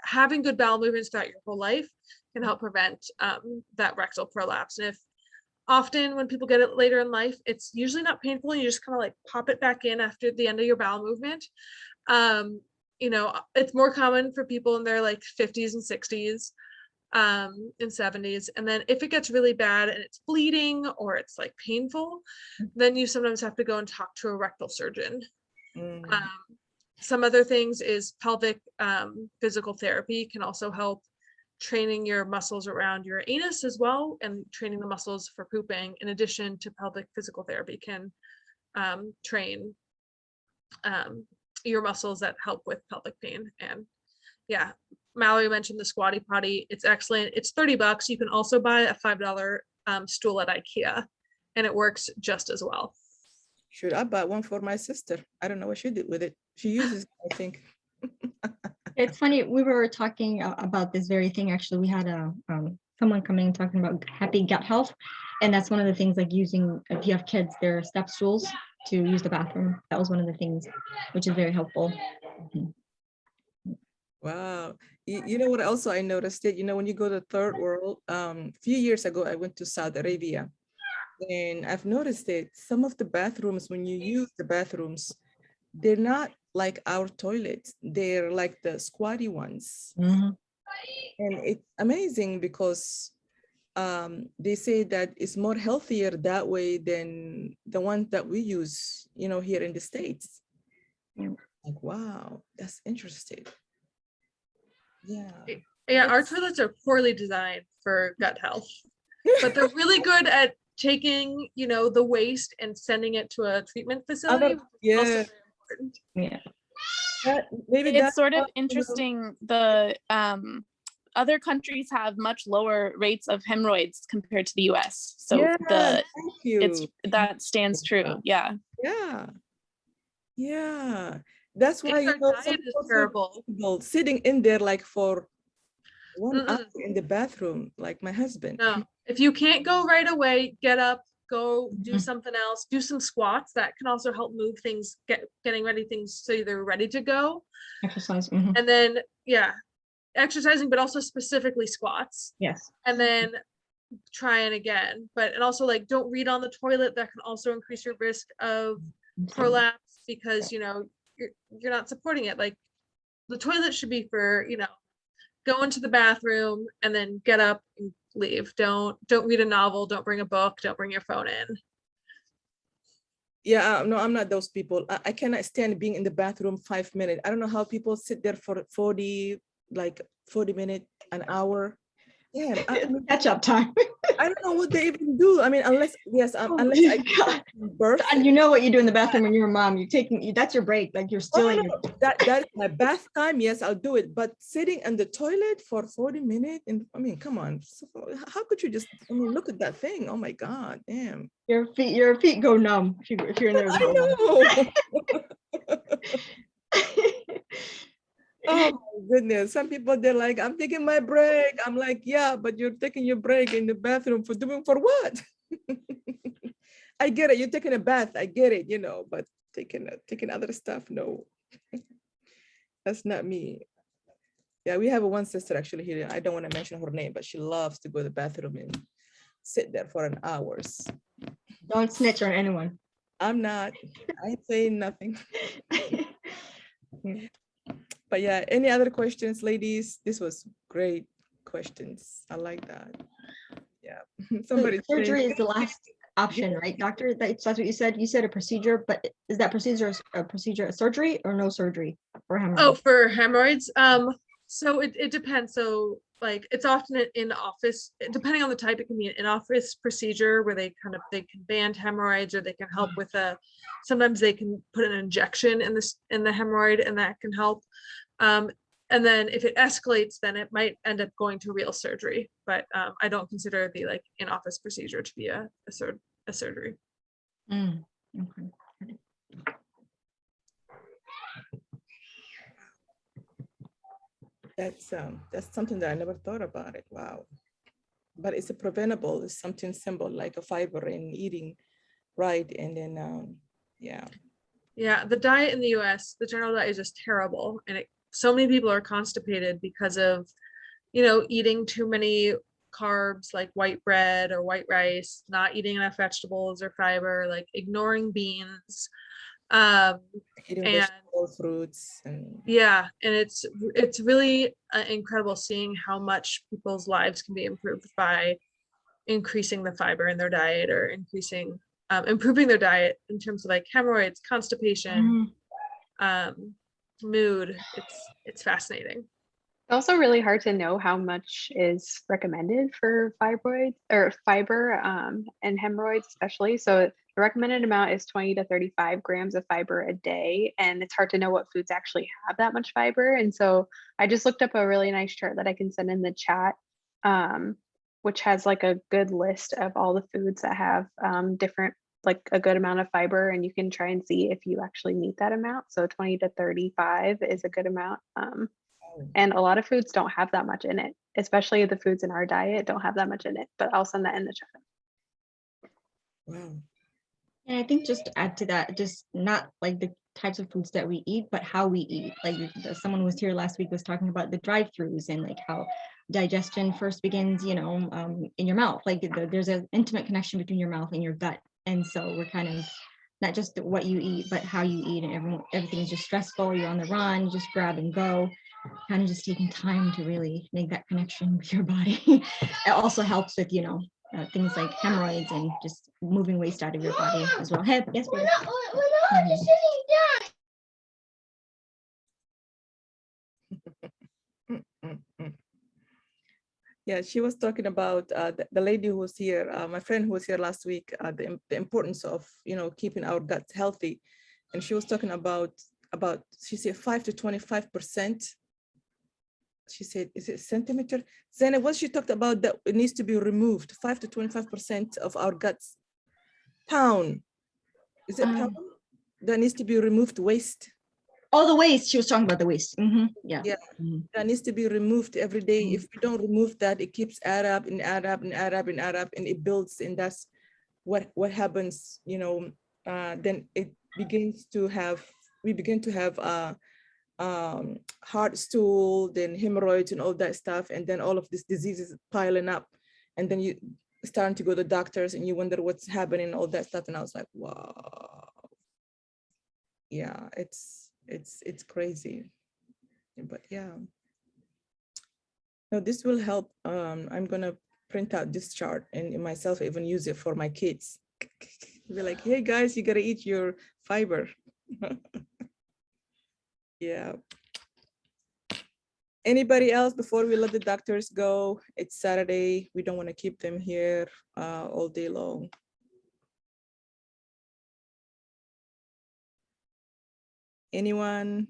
having good bowel movements throughout your whole life can help prevent that rectal prolapse. And if often when people get it later in life, it's usually not painful. You just kind of like pop it back in after the end of your bowel movement. You know, it's more common for people in their like 50s and 60s and 70s. And then if it gets really bad and it's bleeding or it's like painful, then you sometimes have to go and talk to a rectal surgeon. Some other things is pelvic physical therapy can also help training your muscles around your anus as well, and training the muscles for pooping. In addition to pelvic physical therapy can train your muscles that help with pelvic pain. And yeah, Mallory mentioned the squatty potty. It's excellent. It's $30. You can also buy a $5 stool at IKEA, and it works just as well. Should I buy one for my sister? I don't know what she did with it. She uses it, I think. It's funny, we were talking about this very thing. Actually, we had someone coming and talking about happy gut health. And that's one of the things, like using, if you have kids, their step stools to use the bathroom. That was one of the things, which is very helpful. Wow. You know what also I noticed it, you know, when you go to third world, a few years ago, I went to Saudi Arabia. And I've noticed that some of the bathrooms, when you use the bathrooms, they're not like our toilets. They're like the squatty ones. And it's amazing because they say that it's more healthier that way than the ones that we use, you know, here in the States. Like, wow, that's interesting. Yeah, our toilets are poorly designed for gut health, but they're really good at taking, you know, the waste and sending it to a treatment facility. Yeah. Maybe it's sort of interesting. The other countries have much lower rates of hemorrhoids compared to the US. So that stands true. Yeah. That's why, you know, diet is terrible. Sitting in there like for 1 hour in the bathroom, like my husband. No, if you can't go right away, get up, go do something else, do some squats. That can also help move things, getting ready things so they're ready to go. Exercise. And then, yeah, exercising, but also specifically squats. Yes. And then trying again. And also like, don't read on the toilet. That can also increase your risk of prolapse because, you know, you're not supporting it. Like the toilet should be for, you know, go into the bathroom and then get up and leave. Don't read a novel, don't bring a book, don't bring your phone in. Yeah, no, I'm not those people. I cannot stand being in the bathroom 5 minutes. I don't know how people sit there for 40 minutes, an hour. Yeah, catch up time. I don't know what they even do. I mean, unless I give birth. And you know what you do in the bathroom when you're a mom. That's your break. Like you're still that's my bath time. Yes, I'll do it. But sitting in the toilet for 40 minutes, and I mean, come on, how could you just? I mean, look at that thing. Oh my God, damn. Your feet go numb if you're in there. I know. Oh my goodness. Some people, they're like, I'm taking my break. I'm like, yeah, but you're taking your break in the bathroom for what? I get it. You're taking a bath. I get it, you know, but taking other stuff, no. That's not me. Yeah, we have one sister actually here. I don't want to mention her name, but she loves to go to the bathroom and sit there for an hours. Don't snitch on anyone. I'm not. I ain't saying nothing. But yeah, any other questions, ladies? This was great questions. I like that. Yeah. Surgery is the last option, right, doctor? That's what you said. You said a procedure, but is that procedure a surgery or no surgery for hemorrhoids? Oh, for hemorrhoids. So it depends. So like it's often an in-office, depending on the type, it can be an in-office procedure where they can band hemorrhoids, or they can help with sometimes they can put an injection in the hemorrhoid, and that can help. And then if it escalates, then it might end up going to real surgery. But I don't consider the like in-office procedure to be a surgery. Mm, okay. That's something that I never thought about it. Wow. But it's a preventable, it's something simple like a fiber and eating right. And then yeah. Yeah, the diet in the US, the general diet is just terrible. And so many people are constipated because of, eating too many carbs like white bread or white rice, not eating enough vegetables or fiber, like ignoring beans. Eating And vegetable fruits and yeah, and it's really incredible seeing how much people's lives can be improved by increasing the fiber in their diet, or improving their diet in terms of like hemorrhoids, constipation, mood. It's fascinating. It's also really hard to know how much is recommended for fibroids or fiber and hemorrhoids especially. So the recommended amount is 20 to 35 grams of fiber a day. And it's hard to know what foods actually have that much fiber. And so I just looked up a really nice chart that I can send in the chat, which has like a good list of all the foods that have different, like a good amount of fiber, and you can try and see if you actually meet that amount. So 20 to 35 is a good amount. And a lot of foods don't have that much in it, especially the foods in our diet don't have that much in it, but I'll send that in the chat. wow. And I think just to add to that, just not like the types of foods that we eat, but how we eat. Like someone was here last week was talking about the drive-throughs and like how digestion first begins, in your mouth. Like there's an intimate connection between your mouth and your gut. And so we're kind of not just what you eat, but how you eat, and everything is just stressful. You're on the run, you just grab and go. Kind of just taking time to really make that connection with your body. It also helps with, things like hemorrhoids and just moving waste out of your body as well. Hey, yes, we're not Yeah, she was talking about the lady who was here, my friend who was here last week, the importance of, keeping our guts healthy. And she was talking about she said 5 to 25%. She said, is it centimeter? Zainab, what she talked about that it needs to be removed, 5 to 25% of our guts. Pound. Is it pound? That needs to be removed, waste. Oh, the waste. She was talking about the waste. Yeah. Yeah. That needs to be removed every day. If we don't remove that, it keeps add up and add up and add up and add up, and it builds. And that's what happens, then it begins to have, we begin to have hard stool, then hemorrhoids and all that stuff. And then all of these diseases piling up. And then you starting to go to doctors and you wonder what's happening, all that stuff. And I was like, wow. Yeah, it's crazy. But yeah. No, this will help. I'm gonna print out this chart and myself even use it for my kids. Be like, hey guys, you gotta eat your fiber. Yeah. Anybody else before we let the doctors go? It's Saturday. We don't want to keep them here all day long. Anyone?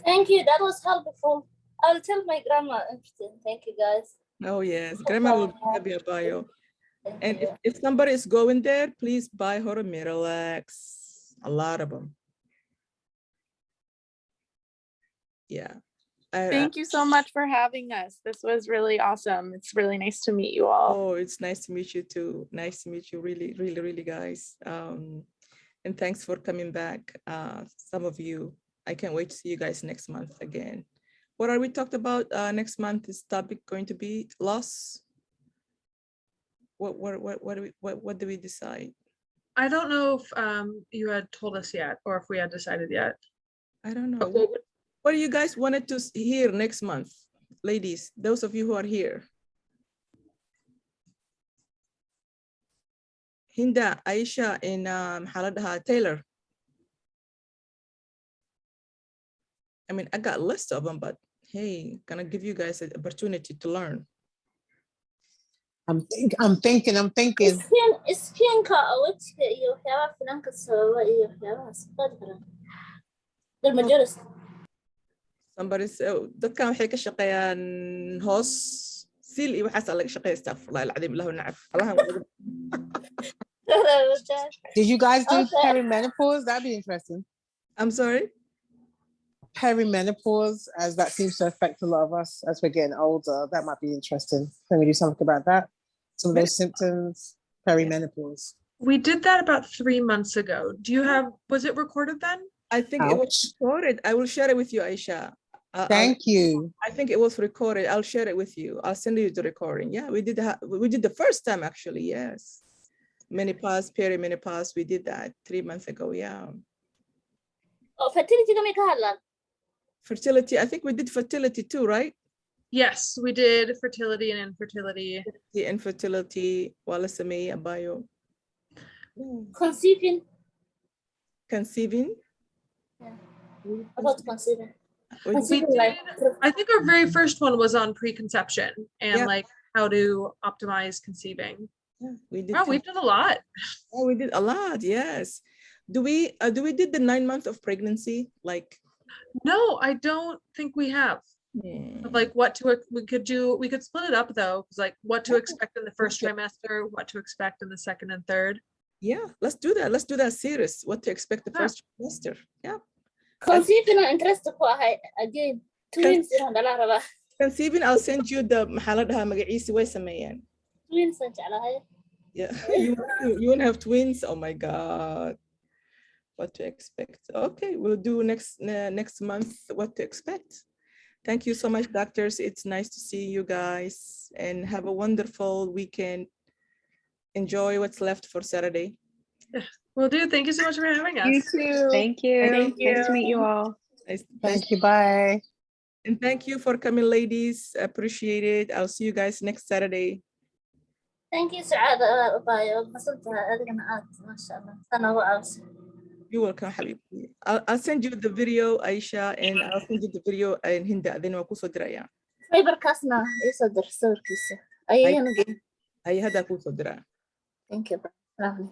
Thank you. That was helpful. I'll tell my grandma everything. Thank you, guys. Oh yes, grandma will be happy about you. And if somebody is going there, please buy her a Miralax. A lot of them. Yeah. Thank you so much for having us. This was really awesome. It's really nice to meet you all. Oh, it's nice to meet you too. Nice to meet you, really, really, really, guys. And thanks for coming back. Some of you, I can't wait to see you guys next month again. What are we talked about next month? Is topic going to be loss? What do we decide? I don't know if you had told us yet, or if we had decided yet. I don't know. What do you guys wanted to hear next month? Ladies, those of you who are here. Hinda, Aisha, and Taylor. I mean, I got a list of them, but hey, gonna give you guys an opportunity to learn. I'm thinking. Skinka wejiga iyo waxyaabaha finanka sababa iyo waxyaabahaas qaadi karaan. Dermatologist. Somebody said, dadkan waxay ka shaqeeyaan hoos seal iyo waxaas laga shaqeeya astaghfirullah alazim lahu nacaf. Did you guys do Okay. perimenopause? That'd be interesting. I'm sorry. Perimenopause, as that seems to affect a lot of us as we're getting older. That might be interesting. Can we do something about that? Some of those symptoms, perimenopause. We did that about 3 months ago. Do you have, was it recorded then? I think it was recorded. I will share it with you, Aisha. Thank you. I think it was recorded. I'll share it with you. I'll send you the recording. Yeah, we did the first time actually. Yes, menopause, perimenopause. We did that 3 months ago. Yeah. Oh, fertility kami ka hadlan. Fertility. I think we did fertility too, right? Yes, we did fertility and infertility. The infertility. Wala samay abayo. Conceiving. Conceiving. About conceiving. We Conceiving like. I think our very first one was on preconception and Yeah. like how to optimize conceiving. Yeah, we did. Wow, we've done a lot. Oh, we did a lot. Yes. Do we did the 9 months of pregnancy? Like, No, I don't think we have. Like what to, we could split it up though. It's like what to expect in the first trimester, what to expect in the second and third. yeah, let's do that. Let's do that series. What to expect the first trimester. Yeah. Conceiving and interest ko ahay again. Twins inaan dhala rabaa. Conceiving, I'll send you the maxaladaha magaciisi way sameeyeen. Twins aan jeclahay. Yeah. You want to have twins? Oh my God. What to expect. Okay, we'll do next month what to expect. Thank you so much, doctors. It's nice to see you guys and have a wonderful weekend. Enjoy what's left for Saturday. Will do. Thank you so much for having us. You too. Thank you. Thank you. Nice to meet you all. Thank you. Bye. And thank you for coming, ladies. Appreciate it. I'll see you guys next Saturday. Thank you, Saada. Bayo. Masantaha adigana aad. Masha Allah. Sana ugu caawisa. You're welcome, Habibti. I'll send you the video, Aisha, and I'll send you the video in Hinda. Then we'll kuso diraya. Fiberkaasna isoo dir sawirkiisa. Ayayana geyn. Ay hada kuso dira. Thank you. Lovely.